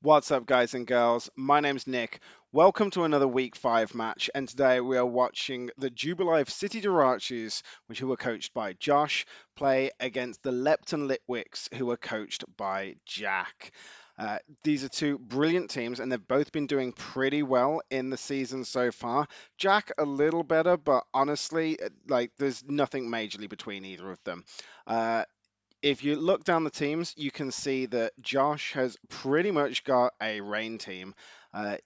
What's up, guys and girls? My name's Nick. Welcome to another Week 5 match, and today we are watching the Jubilife City Jirachis, who are coached by Josh, play against the Lepton Litwicks, who are coached by Jack. These are two brilliant teams, and they've both been doing pretty well in the season so far. Jack a little better, but honestly, there's nothing majorly between either of them. Uh, if you look down the teams, you can see that Josh has pretty much got a rain team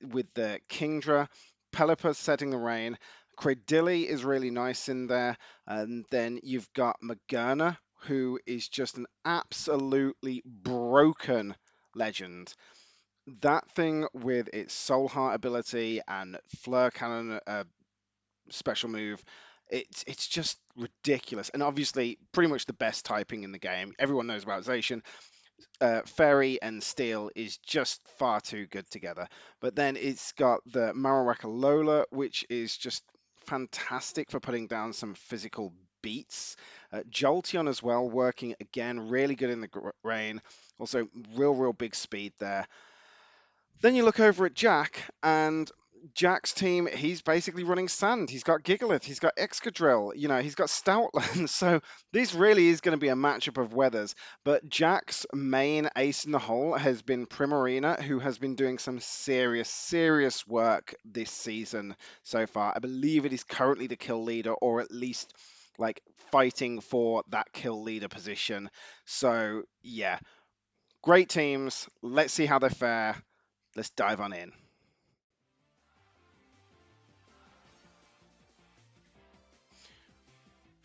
with the Kingdra, Pelipper setting the rain. Credilli is really nice in there. And then you've got Moderna, who is just an absolutely broken legend. That thing with its Soul Heart ability and Fleur Cannon special move. It's just ridiculous, and obviously pretty much the best typing in the game. Everyone knows about Zacian. Fairy and Steel is just far too good together. But then it's got the Marowaka Lola, which is just fantastic for putting down some physical beats. Jolteon as well, working again, really good in the rain. Also, real big speed there. Then you look over at Jack, and Jack's team, he's basically running sand. He's got Gigalith, he's got Excadrill, he's got Stoutland. So this really is going to be a matchup of weathers. But Jack's main ace in the hole has been Primarina, who has been doing some serious work this season so far. I believe it is currently the kill leader, or at least like fighting for that kill leader position. So yeah, great teams. Let's see how they fare. Let's dive on in.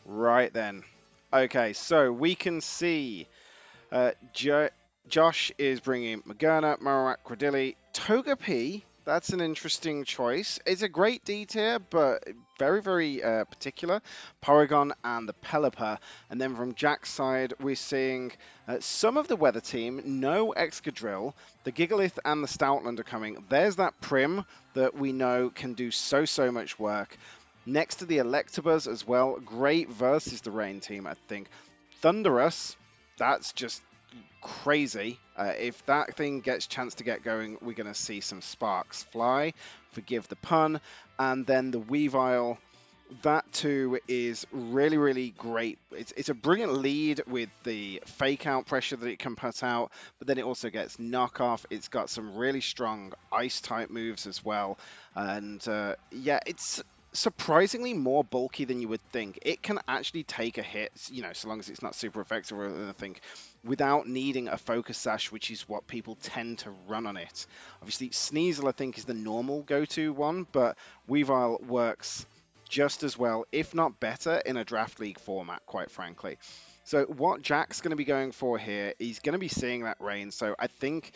Right then. Okay, so we can see Josh is bringing Moderna, Marowak, Credilli, Togepi. That's an interesting choice. It's a great D tier, but very particular. Porygon and the Pelipper. And then from Jack's side, we're seeing some of the weather team, no Excadrill. The Gigalith and the Stoutland are coming. There's that Prim that we know can do so much work. Next to the Electabuzz as well. Great versus the Rain team, I think. Thunderous, that's just crazy. If that thing gets chance to get going, we're going to see some sparks fly. Forgive the pun. And then the Weavile, that too is really great. It's a brilliant lead with the fake out pressure that it can put out, but then it also gets knockoff. It's got some really strong ice type moves as well. And yeah, it's surprisingly more bulky than you would think. It can actually take a hit, so long as it's not super effective or anything, without needing a focus sash, which is what people tend to run on it. Obviously, Sneasel, I think, is the normal go-to one, but Weavile works just as well, if not better, in a draft league format, quite frankly. So what Jack's going to be going for here, he's going to be seeing that rain, so I think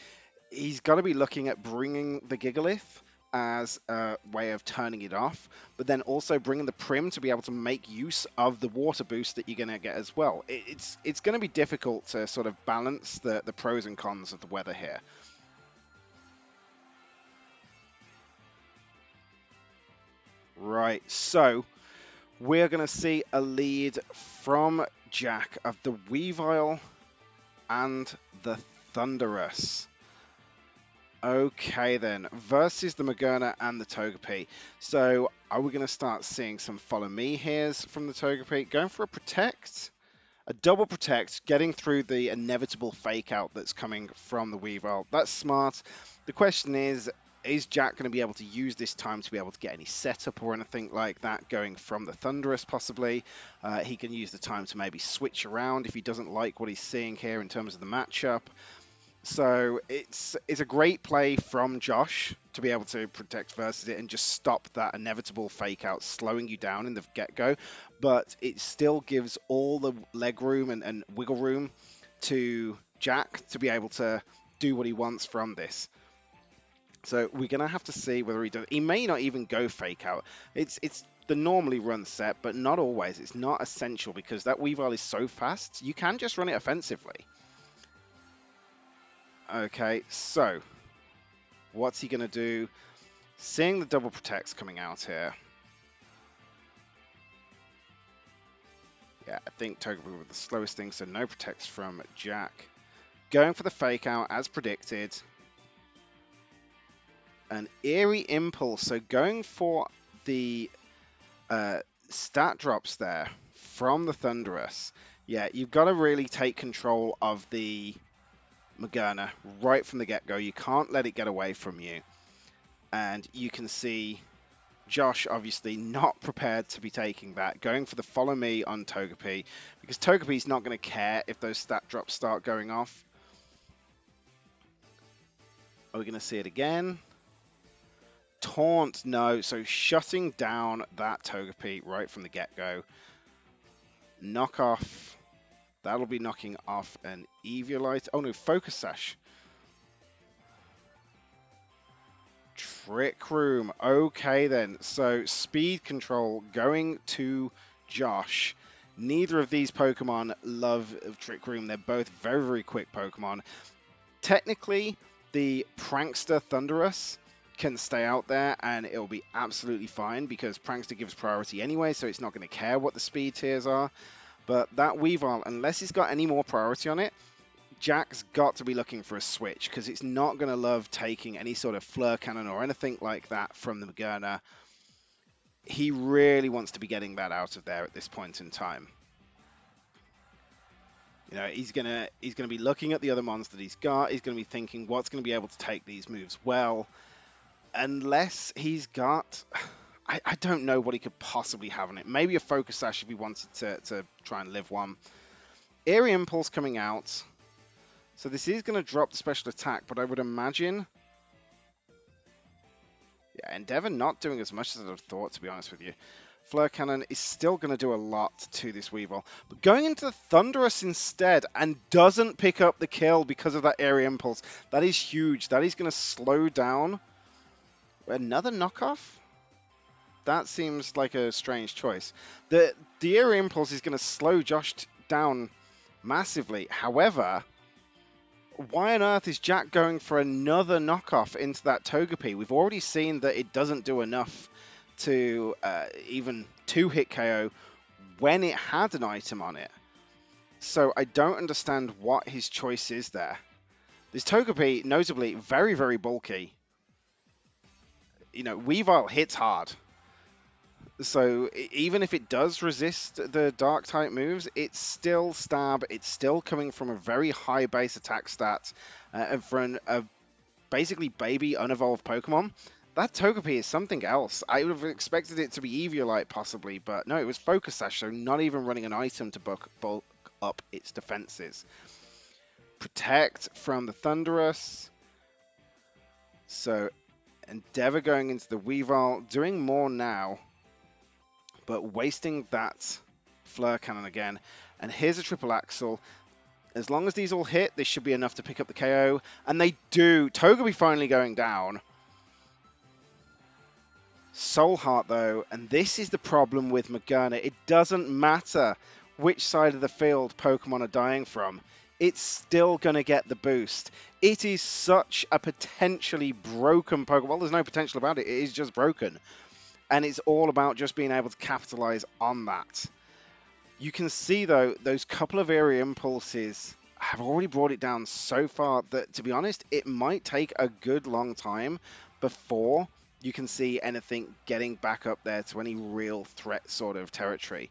he's got to be looking at bringing the Gigalith as a way of turning it off, but then also bringing the Prim to be able to make use of the water boost that you're going to get as well. It's going to be difficult to sort of balance the pros and cons of the weather here. Right, so we're going to see a lead from Jack of the Weavile and the Thunderous. Okay then, versus the Moderna and the Togepi. So are we going to start seeing some follow me here's from the Togepi? Going for a protect? A double protect, getting through the inevitable fake out that's coming from the Weavile. That's smart. The question is Jack going to be able to use this time to be able to get any setup or anything like that going from the Thunderous possibly? He can use the time to maybe switch around if he doesn't like what he's seeing here in terms of the matchup. So it's a great play from Josh to be able to protect versus it and just stop that inevitable fake out slowing you down in the get-go, but it still gives all the leg room and wiggle room to Jack to be able to do what he wants from this. So we're going to have to see whether he does. He may not even go fake out. It's the normally run set, but not always. It's not essential because that Weavile is so fast, you can just run it offensively. Okay, so what's he going to do? Seeing the double protects coming out here. Yeah, I think Togepi with the slowest thing, so no protects from Jack. Going for the fake out as predicted. An Eerie Impulse. So going for the stat drops there from the Thunderous. Yeah, you've got to really take control of the Magerna right from the get-go. You can't let it get away from you. And you can see Josh obviously not prepared to be taking that, going for the follow me on Togepi, because Togepi's not going to care if those stat drops start going off. Are we going to see it again? Taunt, no. So shutting down that Togepi right from the get-go. Knock off. That'll be knocking off an Eviolite. Oh no, Focus Sash. Trick Room. Okay then. So speed control going to Josh. Neither of these Pokemon love Trick Room. They're both very, very quick Pokemon. Technically, the Prankster Thunderous can stay out there and it'll be absolutely fine because Prankster gives priority anyway, so it's not going to care what the speed tiers are. But that Weavile, unless it's got any more priority on it, Jack's got to be looking for a switch because it's not going to love taking any sort of Fleur Cannon or anything like that from the Magerna. He really wants to be getting that out of there at this point in time. You know, he's gonna be looking at the other mons that he's got. He's gonna be thinking what's gonna be able to take these moves well. Unless he's got, I don't know what he could possibly have on it. Maybe a Focus Sash if he wanted to try and live one. Eerie Impulse coming out. So this is going to drop the special attack, but I would imagine... Yeah, Endeavor not doing as much as I'd have thought, to be honest with you. Fleur Cannon is still going to do a lot to this Weavile. But going into the Thunderous instead and doesn't pick up the kill because of that Eerie Impulse. That is huge. That is going to slow down. Another knockoff? That seems like a strange choice. The Eerie Impulse is going to slow Josh down massively. However... why on earth is Jack going for another knockoff into that Togepi? We've already seen that it doesn't do enough to even 2-hit KO when it had an item on it. So I don't understand what his choice is there. This Togepi, notably, very, very bulky. You know, Weavile hits hard. So even if it does resist the dark type moves, it's still stab. It's still coming from a very high base attack stat. And for a basically baby unevolved Pokemon, that Togepi is something else. I would have expected it to be Eviolite possibly, but no, it was Focus Sash, so not even running an item to bulk up its defenses. Protect from the Thunderous. So Endeavor going into the Weavile, doing more now, but wasting that Fleur Cannon again. And here's a triple Axle. As long as these all hit, this should be enough to pick up the KO. And they do. Togepi finally going down. Soul Heart, though. And this is the problem with Magerna. It doesn't matter which side of the field Pokemon are dying from. It's still going to get the boost. It is such a potentially broken Pokemon. Well, there's no potential about it. It is just broken. And it's all about just being able to capitalize on that. You can see, though, those couple of area impulses have already brought it down so far that, to be honest, it might take a good long time before you can see anything getting back up there to any real threat sort of territory.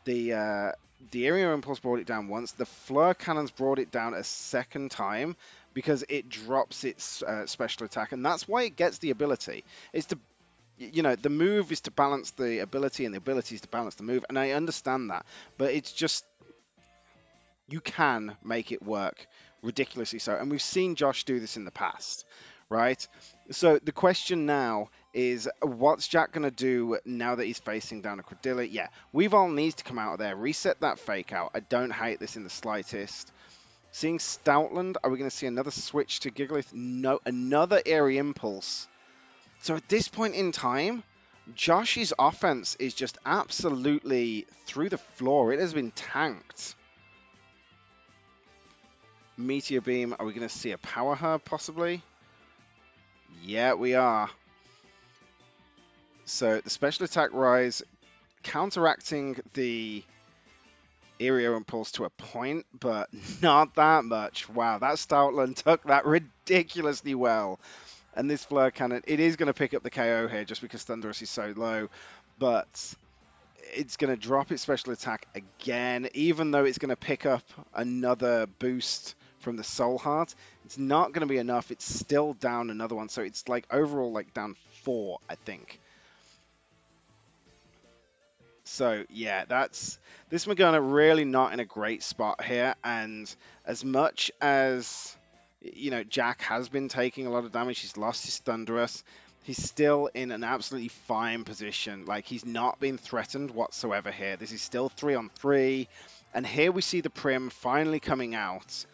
The area impulse brought it down once. The Fleur Cannons brought it down a second time because it drops its special attack, and that's why it gets the ability. It's to you know, the move is to balance the ability and the ability is to balance the move. And I understand that, but it's just, you can make it work ridiculously so. And we've seen Josh do this in the past, right? So the question now is, what's Jack going to do now that he's facing down a Credilla? Yeah, Weavile needs to come out of there, reset that fake out. I don't hate this in the slightest. Seeing Stoutland, are we going to see another switch to Gigalith? No, another Area Impulse. So at this point in time, Josh's offense is just absolutely through the floor. It has been tanked. Meteor Beam, are we going to see a Power Herb possibly? Yeah, we are. So the Special Attack Rise, counteracting the Area Impulse to a point, but not that much. Wow, that Stoutland took that ridiculously well. And this Flare Cannon, it is going to pick up the KO here just because Thunderous is so low, but it's going to drop its special attack again, even though it's going to pick up another boost from the Soul Heart. It's not going to be enough. It's still down another one, so it's like overall like down 4, I think. So yeah, that's this Morgana really not in a great spot here, and as much as Jack has been taking a lot of damage, he's lost his Thunderous. He's still in an absolutely fine position. Like he's not been threatened whatsoever here. This is still 3-on-3, and here we see the Prim finally coming out,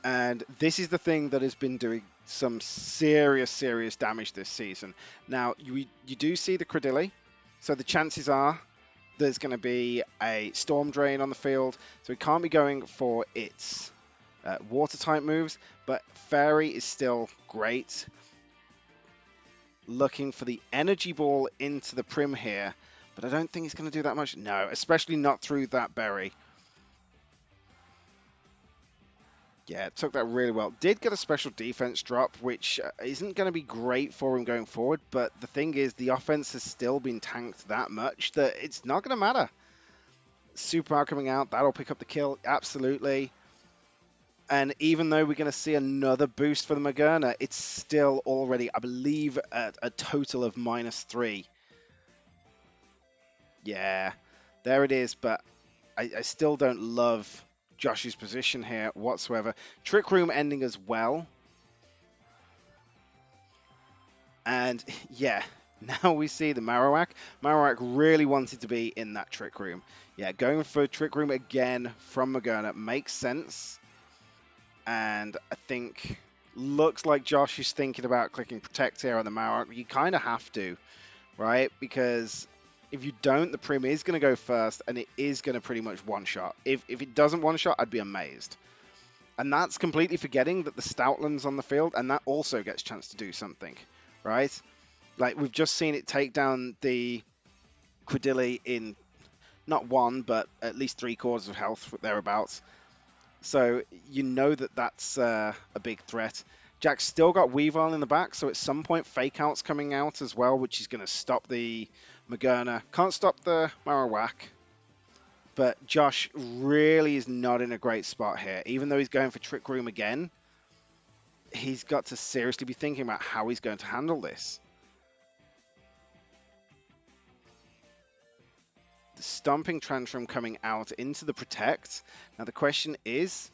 and this is the thing that has been doing some serious damage this season. Now you do see the Credilli, so the chances are there's going to be a Storm Drain on the field, so we can't be going for its water type moves, but Fairy is still great. Looking for the Energy Ball into the Prim here, but I don't think he's going to do that much. No, especially not through that berry. Yeah, took that really well. Did get a special defense drop, which isn't going to be great for him going forward, but the thing is, the offense has still been tanked that much that it's not going to matter. Super Power coming out, that'll pick up the kill, absolutely. And even though we're going to see another boost for the Morgana, it's still already, I believe, at a total of -3. Yeah, there it is, but I still don't love Josh's position here whatsoever. Trick Room ending as well. And yeah, now we see the Marowak. Marowak really wanted to be in that Trick Room. Yeah, going for Trick Room again from Morgana makes sense. And I think looks like Josh is thinking about clicking Protect here on the Marowak. You kind of have to, right? Because if you don't, the Prim is going to go first, and it is going to pretty much one-shot. If it doesn't one-shot, I'd be amazed. And that's completely forgetting that the Stoutland's on the field, and that also gets a chance to do something, right? Like, we've just seen it take down the Credilli in not one, but at least 3/4 of health, thereabouts. So you know that that's a big threat. Jack's still got Weavile in the back, so at some point Fake Out's coming out as well, which is going to stop the Morgana. Can't stop the Marowak, but Josh really is not in a great spot here. Even though he's going for Trick Room again, he's got to seriously be thinking about how he's going to handle this. The Stomping Tantrum coming out into the Protect. Now the question is,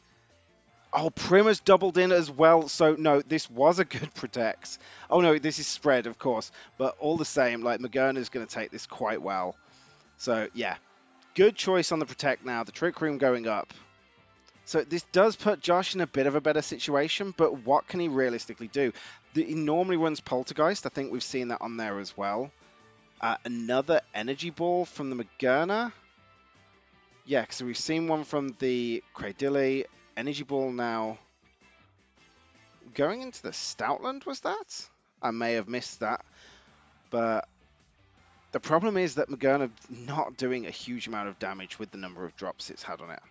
oh, Prim has doubled in as well. So, no, this was a good Protect. Oh, no, this is spread, of course. But all the same, like, Morgana's going to take this quite well. So, yeah, good choice on the Protect now. The Trick Room going up. So this does put Josh in a bit of a better situation, but what can he realistically do? He normally runs Poltergeist. I think we've seen that on there as well. Another Energy Ball from the Morgana. Yeah, so we've seen one from the Credilli. Energy Ball now going into the Stoutland, was that? I may have missed that. But the problem is that Morgana not doing a huge amount of damage with the number of drops it's had on it.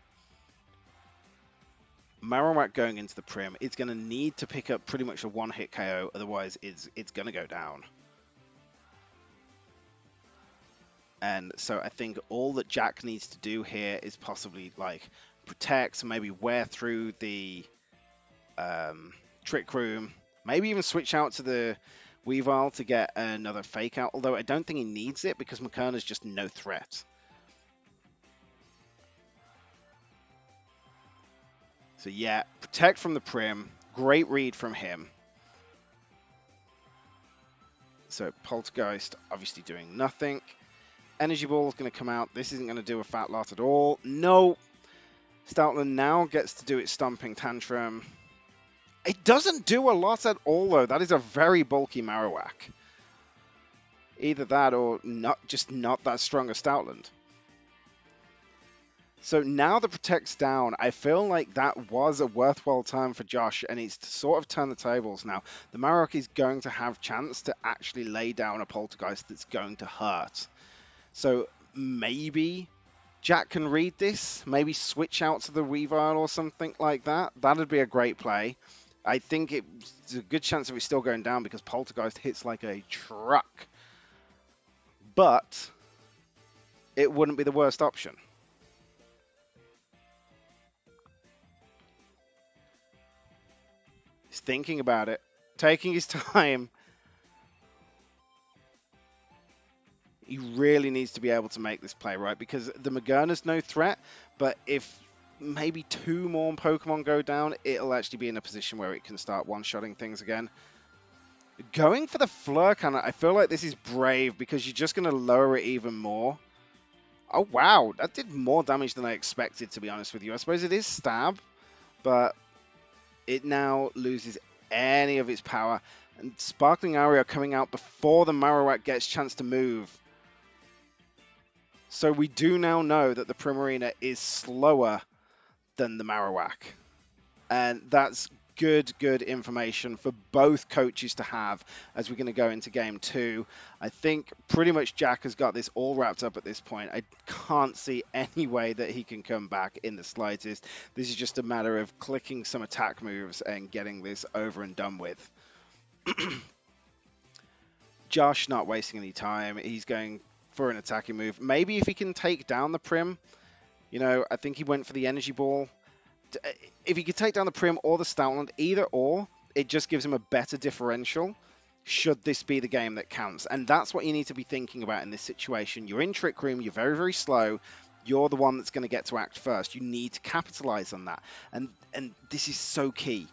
Marowak going into the Prim, it's going to need to pick up pretty much a one-hit KO, otherwise it's going to go down. And so I think all that Jack needs to do here is possibly like protect, maybe wear through the Trick Room, maybe even switch out to the Weavile to get another Fake Out, although I don't think he needs it because Morgana's just no threat. So yeah, protect from the Prim, great read from him. So Poltergeist obviously doing nothing. Energy Ball is going to come out. This isn't going to do a fat lot at all. No. Stoutland now gets to do its Stomping Tantrum. It doesn't do a lot at all, though. That is a very bulky Marowak. Either that or just not that strong a Stoutland. So now the Protect's down. I feel like that was a worthwhile time for Josh, and it's to sort of turn the tables now. The Marowak is going to have chance to actually lay down a Poltergeist that's going to hurt. So maybe Jack can read this, maybe switch out to the Weavile or something like that. That'd be a great play. I think it's a good chance of it still going down because Poltergeist hits like a truck. But it wouldn't be the worst option. He's thinking about it, taking his time. He really needs to be able to make this play right because the Magerna's no threat, but if maybe 2 more Pokemon go down, it'll actually be in a position where it can start one-shotting things again. Going for the Flurkan, I feel like this is brave because you're just going to lower it even more. Oh, wow. That did more damage than I expected, to be honest with you. I suppose it is Stab, but it now loses any of its power. And Sparkling Aria coming out before the Marowak gets a chance to move. So we do now know that the Primarina is slower than the Marowak. And that's good information for both coaches to have as we're going to go into game 2. I think pretty much Jack has got this all wrapped up at this point. I can't see any way that he can come back in the slightest. This is just a matter of clicking some attack moves and getting this over and done with. Josh not wasting any time. He's going for an attacking move. Maybe if he can take down the Prim, you know, I think he went for the Energy Ball. If he could take down the Prim or the Stoutland, either or, it just gives him a better differential should this be the game that counts. And that's what you need to be thinking about in this situation. You're in Trick Room, you're very slow, you're the one that's going to get to act first. You need to capitalize on that. And this is so key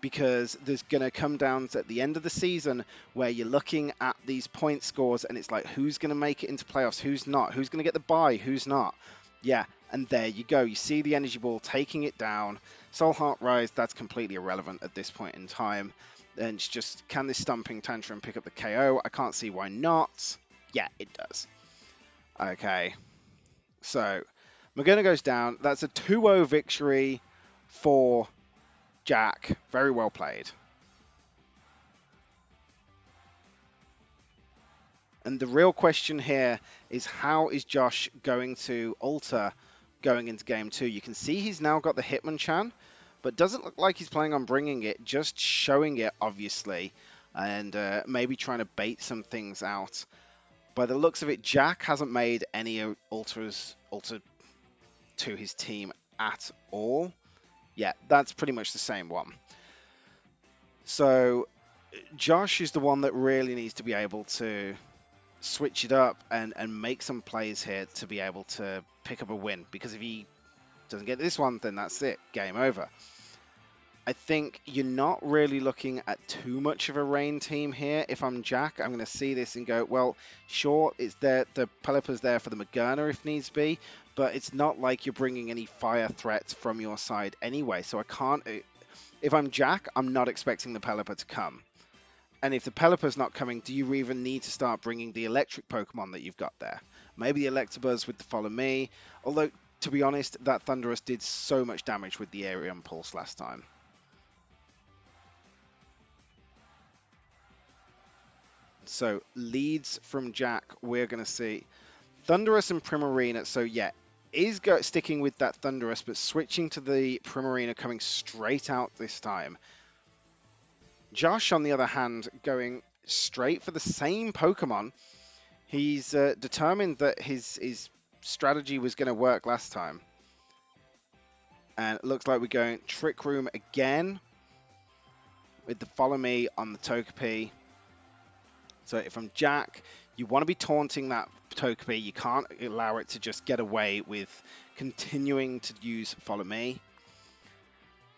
because there's going to come down to at the end of the season where you're looking at these point scores and it's like, who's going to make it into playoffs, who's not, who's going to get the bye, who's not. Yeah, and there you go. You see the Energy Ball taking it down. Soul Heart Rise, that's completely irrelevant at this point in time. And it's just, can this Stumping Tantrum pick up the KO? I can't see why not. Yeah, it does. Okay. So, Magerna goes down. That's a 2-0 victory for Jack. Very well played. And the real question here is how is Josh going to alter going into game 2? You can see he's now got the Hitmonchan, but doesn't look like he's planning on bringing it, just showing it, obviously, and maybe trying to bait some things out. By the looks of it, Jack hasn't made any alter to his team at all. Yeah, that's pretty much the same one. So Josh is the one that really needs to be able to switch it up and make some plays here to be able to pick up a win. Because if he doesn't get this one, then that's it. Game over. I think you're not really looking at too much of a rain team here. If I'm Jack, I'm going to see this and go, well, sure, it's there. The Pelipper's there for the Magerna if needs be, but it's not like you're bringing any fire threats from your side anyway. So I can't. If I'm Jack, I'm not expecting the Pelipper to come. And if the Pelipper's not coming, do you even need to start bringing the electric Pokemon that you've got there? Maybe the Electabuzz with the Follow Me. Although, to be honest, that Thundurus did so much damage with the Aerial Impulse last time. So, leads from Jack, we're going to see Thundurus and Primarina. So, yeah, is sticking with that Thundurus, but switching to the Primarina, coming straight out this time. Josh, on the other hand, going straight for the same Pokemon. He's determined that his strategy was going to work last time. And it looks like we're going Trick Room again with the Follow Me on the Togepi. So if I'm Jack, you want to be taunting that Togepi. You can't allow it to just get away with continuing to use Follow Me.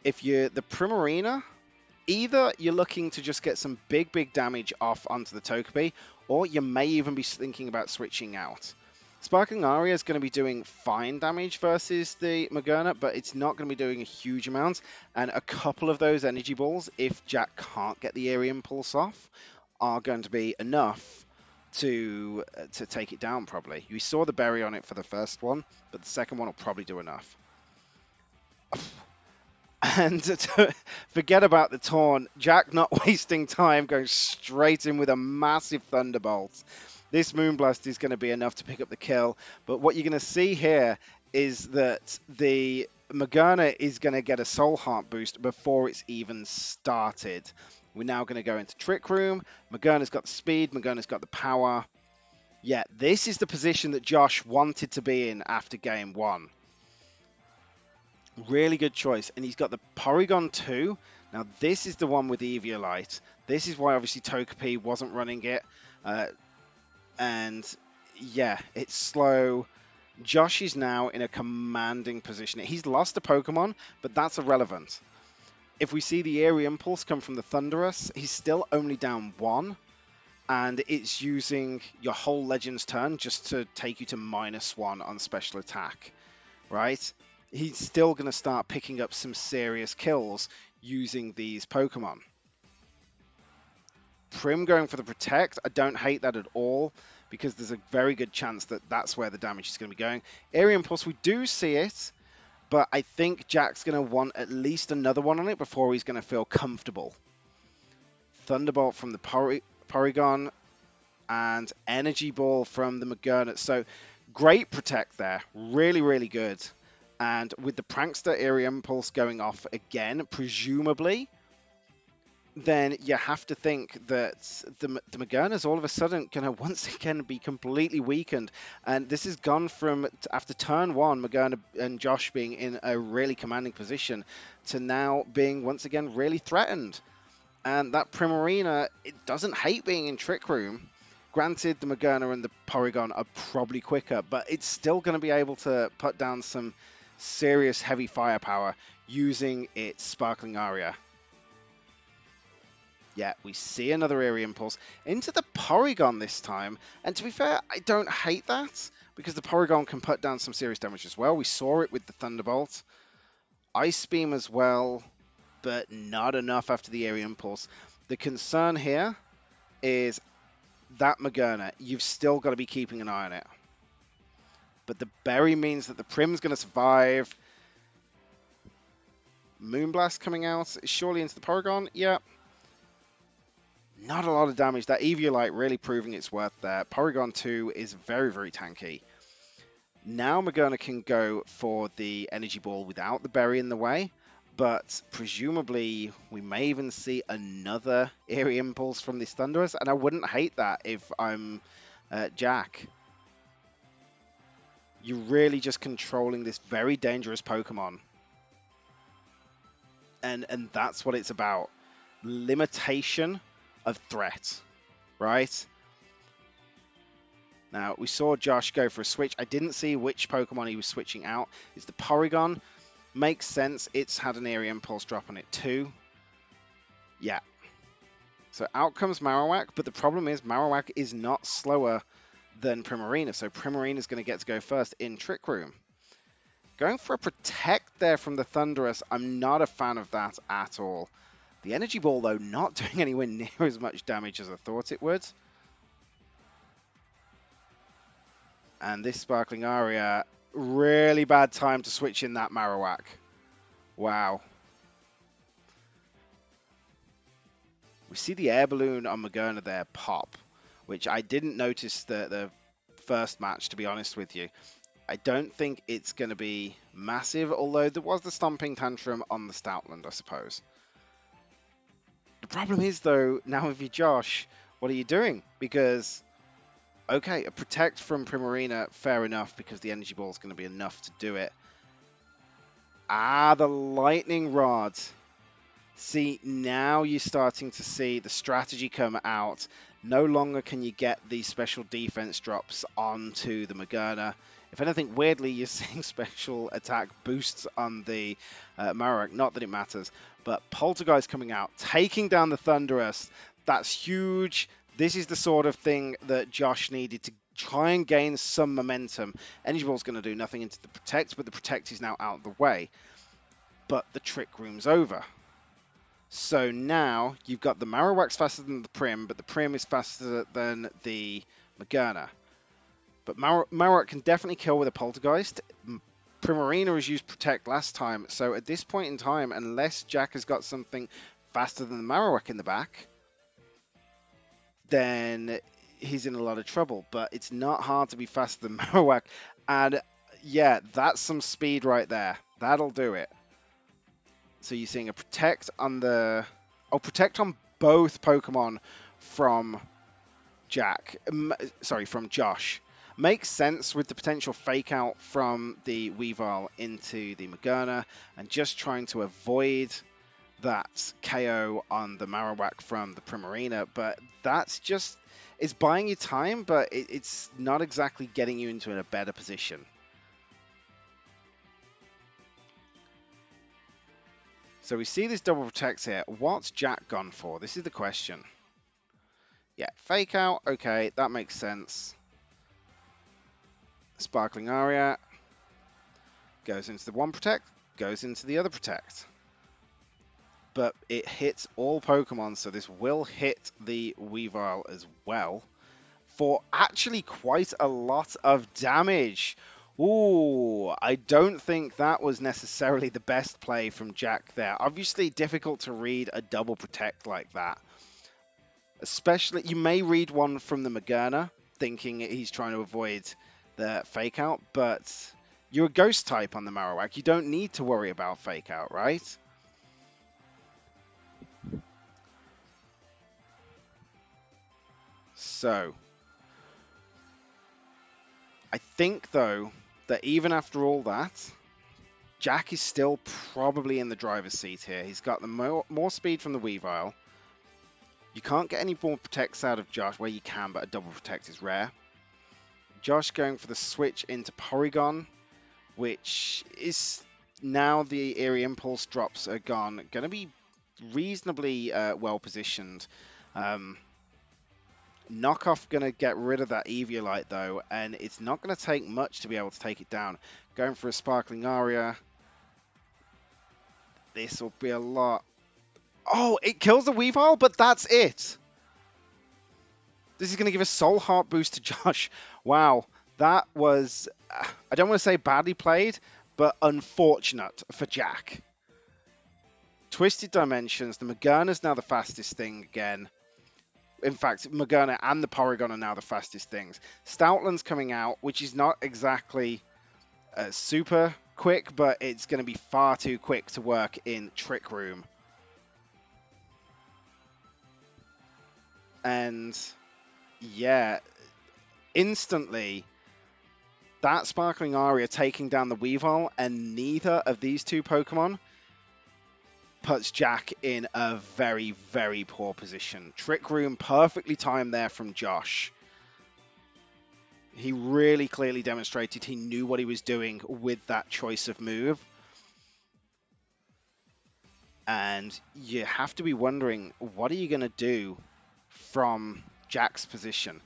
If you're the Primarina, either you're looking to just get some big damage off onto the Togepi, or you may even be thinking about switching out. Sparkling Aria is going to be doing fine damage versus the Magerna, but it's not going to be doing a huge amount. And a couple of those Energy Balls, if Jack can't get the Aerial Impulse off, are going to be enough to take it down, probably. You saw the berry on it for the first one, but the second one will probably do enough. And forget about the taunt. Jack not wasting time, going straight in with a massive Thunderbolt. This Moonblast is going to be enough to pick up the kill. But what you're going to see here is that the Morgana is going to get a Soul Heart boost before it's even started. We're now going to go into Trick Room. Morgana's got the speed. Morgana's got the power. Yeah, this is the position that Josh wanted to be in after game one. Really good choice. And he's got the Porygon 2. Now, this is the one with the Eviolite. This is why, obviously, Togepi wasn't running it. And, yeah, it's slow. Josh is now in a commanding position. He's lost a Pokemon, but that's irrelevant. If we see the Airy Impulse come from the Thunderous, he's still only down one. And it's using your whole Legend's turn just to take you to -1 on special attack, right? He's still going to start picking up some serious kills using these Pokemon. Prim going for the Protect, I don't hate that at all, because there's a very good chance that that's where the damage is going to be going. Airy Impulse, we do see it, but I think Jack's going to want at least another one on it before he's going to feel comfortable. Thunderbolt from the Porygon, and Energy Ball from the Morgana. So great Protect there. Really, really good. And with the Prankster Airy Impulse going off again, presumably, then you have to think that the Morgana's all of a sudden going to once again be completely weakened. And this has gone from, after turn one, Morgana and Josh being in a really commanding position, to now being once again really threatened. And that Primarina, it doesn't hate being in Trick Room. Granted, the Morgana and the Porygon are probably quicker, but it's still going to be able to put down some serious heavy firepower using its Sparkling Aria. Yeah, we see another Airy Impulse into the Porygon this time. And to be fair, I don't hate that, because the Porygon can put down some serious damage as well. We saw it with the Thunderbolt. Ice Beam as well, but not enough after the Airy Impulse. The concern here is that Morgana, you've still got to be keeping an eye on it. But the Berry means that the Prim's going to survive. Moonblast coming out, surely into the Porygon. Yeah. Not a lot of damage. That Eviolite really proving its worth there. Porygon 2 is very, very tanky. Now Morgana can go for the Energy Ball without the Berry in the way. But presumably we may even see another Airy Impulse from this Thunderous. And I wouldn't hate that if I'm Jack. You're really just controlling this very dangerous Pokemon. And that's what it's about. Limitation of threat, right? Now, we saw Josh go for a switch. I didn't see which Pokemon he was switching out. It's the Porygon. Makes sense. It's had an Airy Impulse drop on it too. Yeah. So out comes Marowak, but the problem is Marowak is not slower than Primarina, so Primarina is going to get to go first in Trick Room. Going for a Protect there from the Thunderous, I'm not a fan of that at all. The Energy Ball, though, not doing anywhere near as much damage as I thought it would. And this Sparkling Aria, really bad time to switch in that Marowak. Wow. We see the Air Balloon on Morgana there pop, which I didn't notice the first match, to be honest with you. I don't think it's going to be massive, although there was the Stomping Tantrum on the Stoutland, I suppose. The problem is, though, now if you're Josh, what are you doing? Because, okay, a Protect from Primarina, fair enough, because the Energy Ball is going to be enough to do it. Ah, the Lightning Rod. See, now you're starting to see the strategy come out. No longer can you get these special defense drops onto the Morgana. If anything, weirdly, you're seeing special attack boosts on the Marowak. Not that it matters. But Poltergeist coming out, taking down the Thunderous. That's huge. This is the sort of thing that Josh needed to try and gain some momentum. Energy Ball's going to do nothing into the Protect, but the Protect is now out of the way. But the Trick Room's over. So now you've got the Marowak's faster than the Prim, but the Prim is faster than the Morgana. But Marowak can definitely kill with a Poltergeist. Primarina has used Protect last time, so at this point in time, unless Jack has got something faster than the Marowak in the back, then he's in a lot of trouble. But it's not hard to be faster than Marowak. And yeah, that's some speed right there. That'll do it. So you're seeing a protect on the... Oh, protect on both Pokemon from from Josh. Makes sense with the potential fake out from the Weavile into the Magerna and just trying to avoid that KO on the Marowak from the Primarina, but that's just... It's buying you time, but it's not exactly getting you into a better position. So we see this double protect here. What's Jack gone for? This is the question. Yeah, fake out. Okay, that makes sense. Sparkling Aria goes into the one protect, goes into the other protect. But it hits all Pokemon, so this will hit the Weavile as well for actually quite a lot of damage. Ooh, I don't think that was necessarily the best play from Jack there. Obviously difficult to read a double protect like that. Especially, you may read one from the Magerna, thinking he's trying to avoid the fake out, but you're a ghost type on the Marowak. You don't need to worry about fake out, right? So, I think, though, that even after all that, Jack is still probably in the driver's seat here. He's got the more speed from the Weavile. You can't get any more protects out of Josh. Well, you can, but a double protect is rare. Josh going for the switch into Porygon, which is now the Eerie Impulse drops are gone. Going to be reasonably well positioned. Knockoff going to get rid of that Eviolite, though, and it's not going to take much to be able to take it down. Going for a Sparkling Aria. This will be a lot. Oh, it kills the Weavile, but that's it. This is going to give a Soul Heart boost to Josh. Wow, that was, I don't want to say badly played, but unfortunate for Jack. Twisted Dimensions. The Magerna is now the fastest thing again. In fact, Magerna and the Porygon are now the fastest things. Stoutland's coming out, which is not exactly super quick, but it's going to be far too quick to work in Trick Room. And yeah, instantly, that Sparkling Aria taking down the Weavile, and neither of these two Pokemon puts Jack in a very, very poor position. Trick Room perfectly timed there from Josh. He really clearly demonstrated he knew what he was doing with that choice of move. And you have to be wondering, what are you going to do from Jack's position?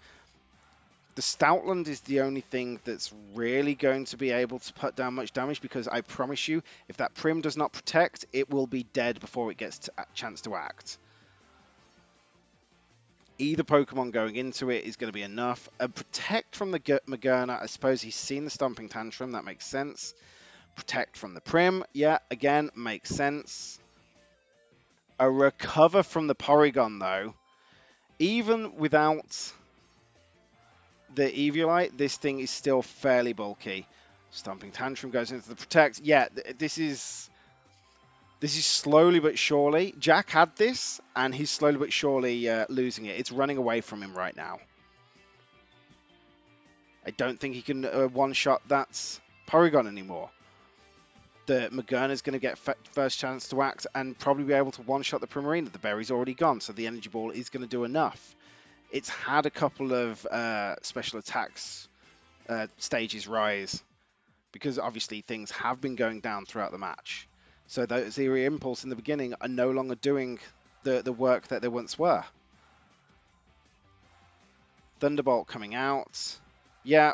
The Stoutland is the only thing that's really going to be able to put down much damage, because I promise you, if that Prim does not protect, it will be dead before it gets a chance to act. Either Pokemon going into it is going to be enough. A Protect from the Magerna, I suppose he's seen the Stomping Tantrum, that makes sense. Protect from the Prim, yeah, again, makes sense. A Recover from the Porygon, though. Even without the Eviolite, this thing is still fairly bulky. Stomping Tantrum goes into the Protect. Yeah, this is slowly but surely. Jack had this, and he's slowly but surely losing it. It's running away from him right now. I don't think he can one-shot that Porygon anymore. The Magerna is going to get first chance to act and probably be able to one-shot the Primarina. The berry's already gone, so the Energy Ball is going to do enough. It's had a couple of special attacks stages rise, because obviously things have been going down throughout the match. So those Eerie Impulse in the beginning are no longer doing the work that they once were. Thunderbolt coming out. Yeah,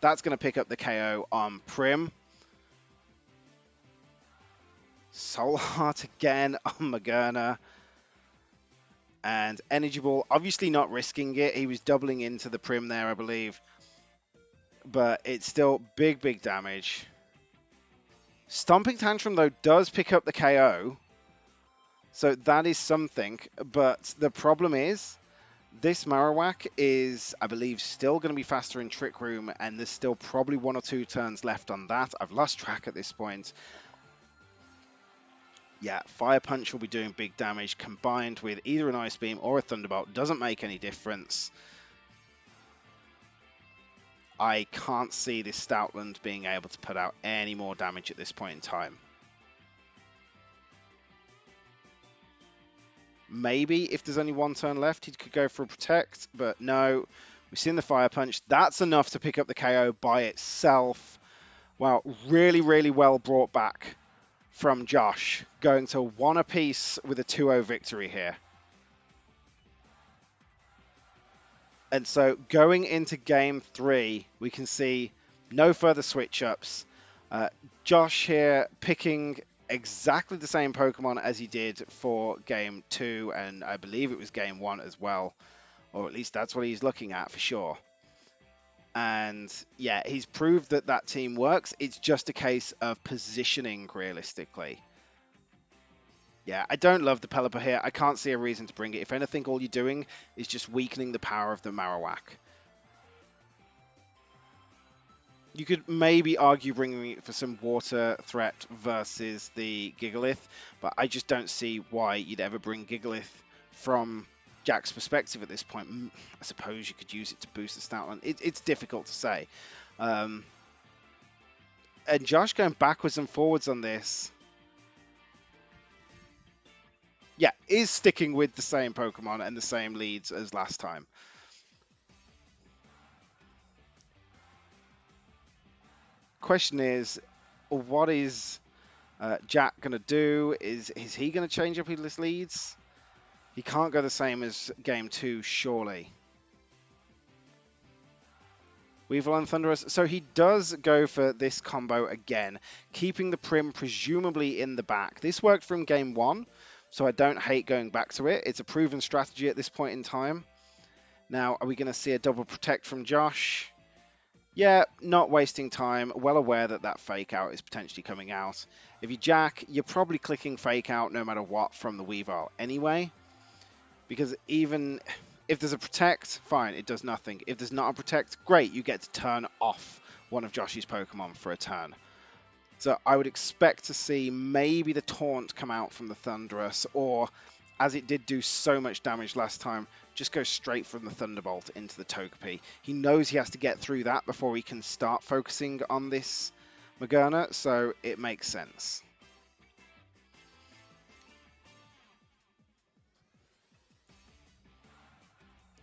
that's going to pick up the KO on Prim. Soul Heart again on Magerna. And Energy Ball, obviously not risking it. He was doubling into the Prim there, I believe. But it's still big, big damage. Stomping Tantrum, though, does pick up the KO. So that is something. But the problem is, this Marowak is, I believe, still going to be faster in Trick Room. And there's still probably 1 or 2 turns left on that. I've lost track at this point. Yeah, Fire Punch will be doing big damage combined with either an Ice Beam or a Thunderbolt. Doesn't make any difference. I can't see this Stoutland being able to put out any more damage at this point in time. Maybe if there's only one turn left, he could go for a Protect, but no. We've seen the Fire Punch. That's enough to pick up the KO by itself. Wow, really, really well brought back from Josh, going to 1 apiece with a 2-0 victory here. And so going into game 3, we can see no further switch-ups. Josh here picking exactly the same Pokemon as he did for game 2, and I believe it was game 1 as well. Or at least that's what he's looking at for sure. And yeah, he's proved that that team works. It's just a case of positioning realistically. Yeah, I don't love the Pelipper here. I can't see a reason to bring it. If anything, all you're doing is just weakening the power of the Marowak. You could maybe argue bringing it for some water threat versus the Gigalith, but I just don't see why you'd ever bring Gigalith from Jack's perspective at this point. I suppose you could use it to boost the Stoutland. It's difficult to say. And Josh going backwards and forwards on this. Yeah, is sticking with the same Pokemon and the same leads as last time. Question is, what is Jack going to do? Is he going to change up his leads? He can't go the same as game 2, surely. Weevil and Thunderous. So he does go for this combo again, keeping the Prim presumably in the back. This worked from game 1, so I don't hate going back to it. It's a proven strategy at this point in time. Now, are we going to see a double protect from Josh? Yeah, not wasting time. Well aware that that fake out is potentially coming out. If you Jack, you're probably clicking fake out no matter what from the Weavile anyway. Because even if there's a protect, fine, it does nothing. If there's not a protect, great, you get to turn off one of Josh's Pokemon for a turn. So I would expect to see maybe the Taunt come out from the Thunderous, or as it did do so much damage last time, just go straight from the Thunderbolt into the Togepi. He knows he has to get through that before he can start focusing on this Magerna, so it makes sense.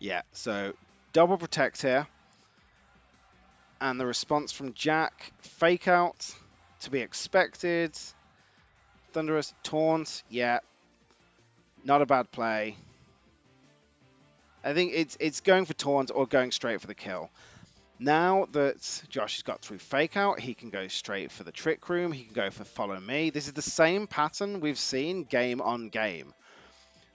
Yeah, so double protect here. And the response from Jack, fake out, to be expected. Thunderous, Taunt, yeah. Not a bad play. I think it's going for Taunt or going straight for the kill. Now that Josh has got through Fake Out, he can go straight for the Trick Room. He can go for Follow Me. This is the same pattern we've seen game on game.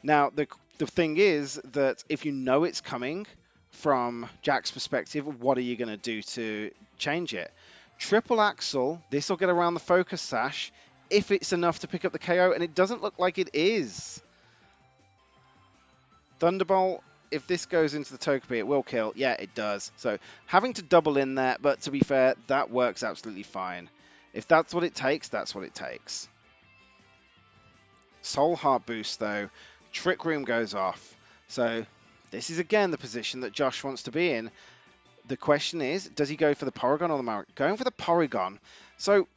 Now, the thing is that if you know it's coming from Jack's perspective, what are you going to do to change it? Triple Axle, this will get around the Focus Sash if it's enough to pick up the KO, and it doesn't look like it is. Thunderbolt, if this goes into the Togepi, it will kill. Yeah, it does. So having to double in there, but to be fair, that works absolutely fine. If that's what it takes, that's what it takes. Soul Heart boost, though. Trick Room goes off. So this is, again, the position that Josh wants to be in. The question is, does he go for the Porygon or the Marowak? Going for the Porygon. So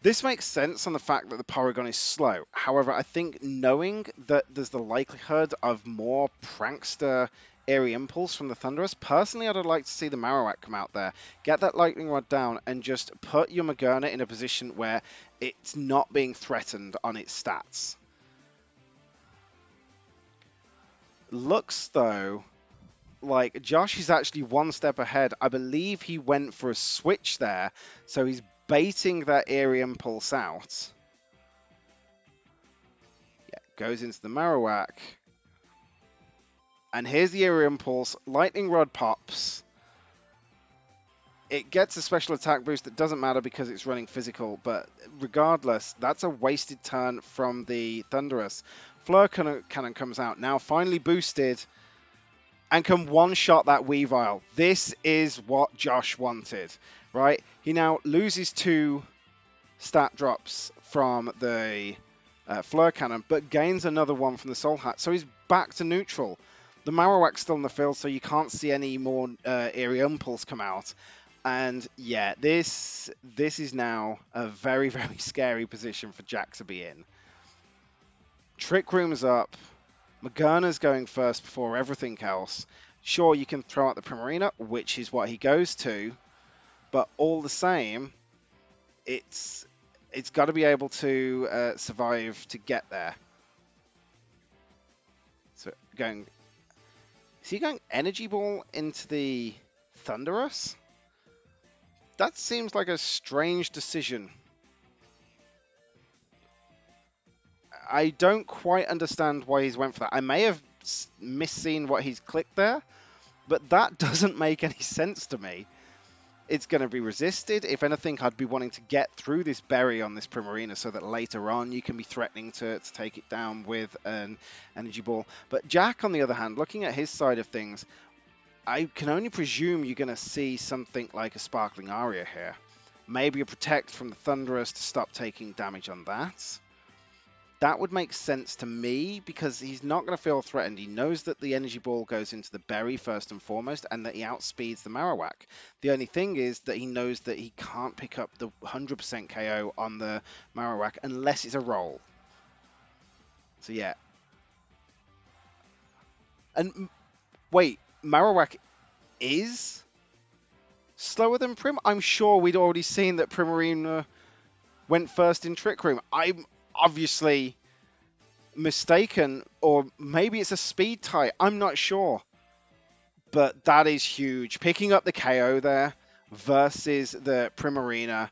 this makes sense on the fact that the Porygon is slow. However, I think knowing that there's the likelihood of more prankster Airy Impulse from the Thunderous, personally, I'd like to see the Marowak come out there, get that Lightning Rod down, and just put your Magerna in a position where it's not being threatened on its stats. Looks, though, like Josh is actually one step ahead. I believe he went for a switch there, so he's baiting that Airy Impulse out. Yeah, goes into the Marowak. And here's the Airy Impulse. Lightning Rod pops. It gets a special attack boost that doesn't matter because it's running physical, but regardless, that's a wasted turn from the Thunderous. Fleur Cannon comes out, now finally boosted, and can one-shot that Weavile. This is what Josh wanted, right? He now loses 2 stat drops from the Fleur Cannon, but gains another one from the Soul Hat. So he's back to neutral. The Marowak's still in the field, so you can't see any more Eerie Impulse come out. And yeah, this is now a very, very scary position for Jack to be in. Trick Room's up. Magerna's going first before everything else. Sure, you can throw out the Primarina, which is what he goes to, but all the same, it's got to be able to survive to get there. So going, is he going Energy Ball into the Thunderous? That seems like a strange decision. I don't quite understand why he's went for that. I may have misseen what he's clicked there, but that doesn't make any sense to me. It's going to be resisted. If anything, I'd be wanting to get through this berry on this Primarina so that later on you can be threatening to take it down with an Energy Ball. But Jack, on the other hand, looking at his side of things, I can only presume you're going to see something like a Sparkling Aria here. Maybe a Protect from the Thunderous to stop taking damage on that. That would make sense to me because he's not going to feel threatened. He knows that the Energy Ball goes into the berry first and foremost and that he outspeeds the Marowak. The only thing is that he knows that he can't pick up the 100% KO on the Marowak unless it's a roll. So yeah. And wait, Marowak is slower than Prim? I'm sure we'd already seen that Primarina went first in Trick Room. I'm obviously mistaken, or maybe it's a speed tie. I'm not sure. But that is huge. Picking up the KO there versus the Primarina.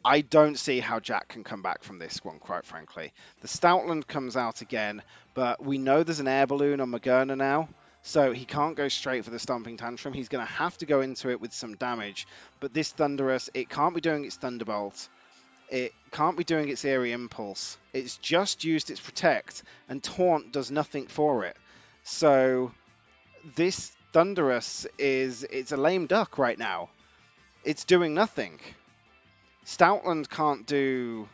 I don't see how Jack can come back from this one, quite frankly. The Stoutland comes out again, but we know there's an air balloon on Magerna now, so he can't go straight for the Stomping Tantrum. He's going to have to go into it with some damage. But this Thunderous, it can't be doing its Thunderbolt. It can't be doing its Eerie Impulse. It's just used its Protect, and Taunt does nothing for it. So this Thunderous it's a lame duck right now. It's doing nothing. Stoutland can't do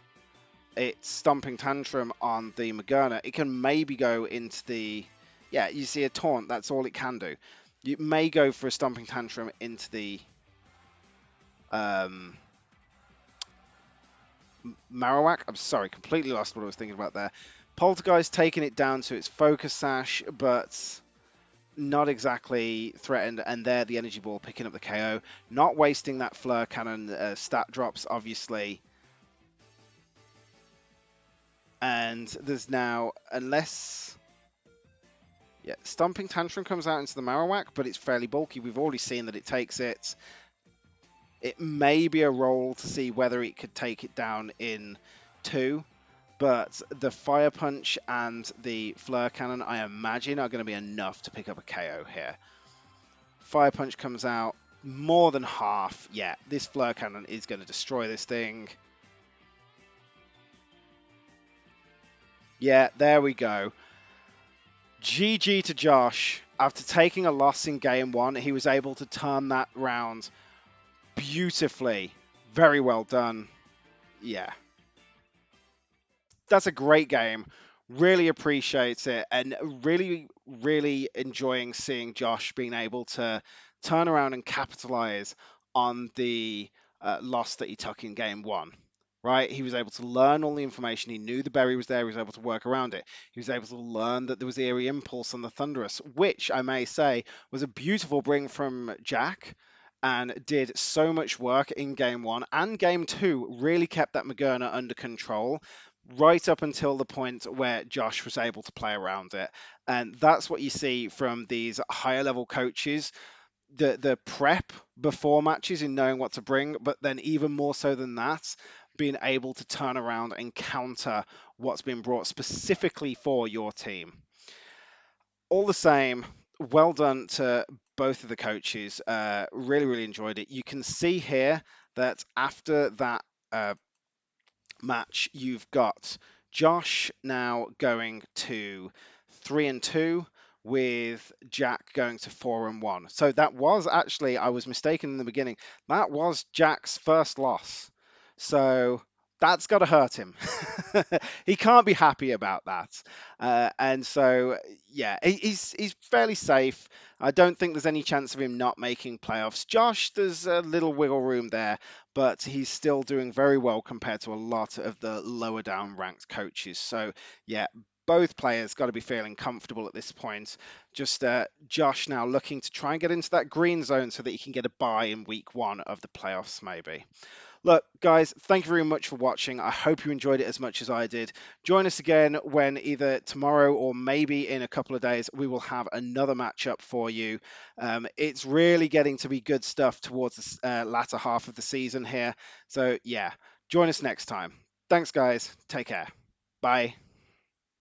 its Stomping Tantrum on the Magerna. It can maybe go into the... Yeah, you see a Taunt, that's all it can do. You may go for a Stomping Tantrum into the... Marowak. I'm sorry, completely lost what I was thinking about there. Poltergeist taking it down to its Focus Sash, but not exactly threatened. And there, the Energy Ball picking up the KO. Not wasting that Fleur Cannon stat drops, obviously. And there's now, unless... Yeah, Stomping Tantrum comes out into the Marowak, but it's fairly bulky. We've already seen that it takes it. It may be a roll to see whether it could take it down in 2, but the Fire Punch and the Fleur Cannon, I imagine, are going to be enough to pick up a KO here. Fire Punch comes out, more than half. Yeah, this Fleur Cannon is going to destroy this thing. Yeah, there we go. GG to Josh. After taking a loss in game 1, he was able to turn that round beautifully. Very well done. Yeah. That's a great game. Really appreciate it, and really, really enjoying seeing Josh being able to turn around and capitalize on the loss that he took in game 1. Right? He was able to learn all the information. He knew the berry was there. He was able to work around it. He was able to learn that there was Eerie Impulse on the Thunderous, which I may say was a beautiful bring from Jack and did so much work in game 1 and game 2. Really kept that Magerna under control right up until the point where Josh was able to play around it. And that's what you see from these higher level coaches. The prep before matches in knowing what to bring, but then even more so than that, being able to turn around and counter what's been brought specifically for your team. All the same, well done to both of the coaches. Really, really enjoyed it. You can see here that after that match, you've got Josh now going to 3-2 with Jack going to 4-1. So that was actually, I was mistaken in the beginning, that was Jack's first loss. So that's got to hurt him. He can't be happy about that. And so, yeah, he's fairly safe. I don't think there's any chance of him not making playoffs. Josh, there's a little wiggle room there, but he's still doing very well compared to a lot of the lower down ranked coaches. So, yeah, both players got to be feeling comfortable at this point. Just Josh now looking to try and get into that green zone so that he can get a bye in week one of the playoffs, maybe. Look, guys, thank you very much for watching. I hope you enjoyed it as much as I did. Join us again when either tomorrow or maybe in a couple of days we will have another matchup for you. It's really getting to be good stuff towards the latter half of the season here. So, yeah, join us next time. Thanks, guys. Take care. Bye.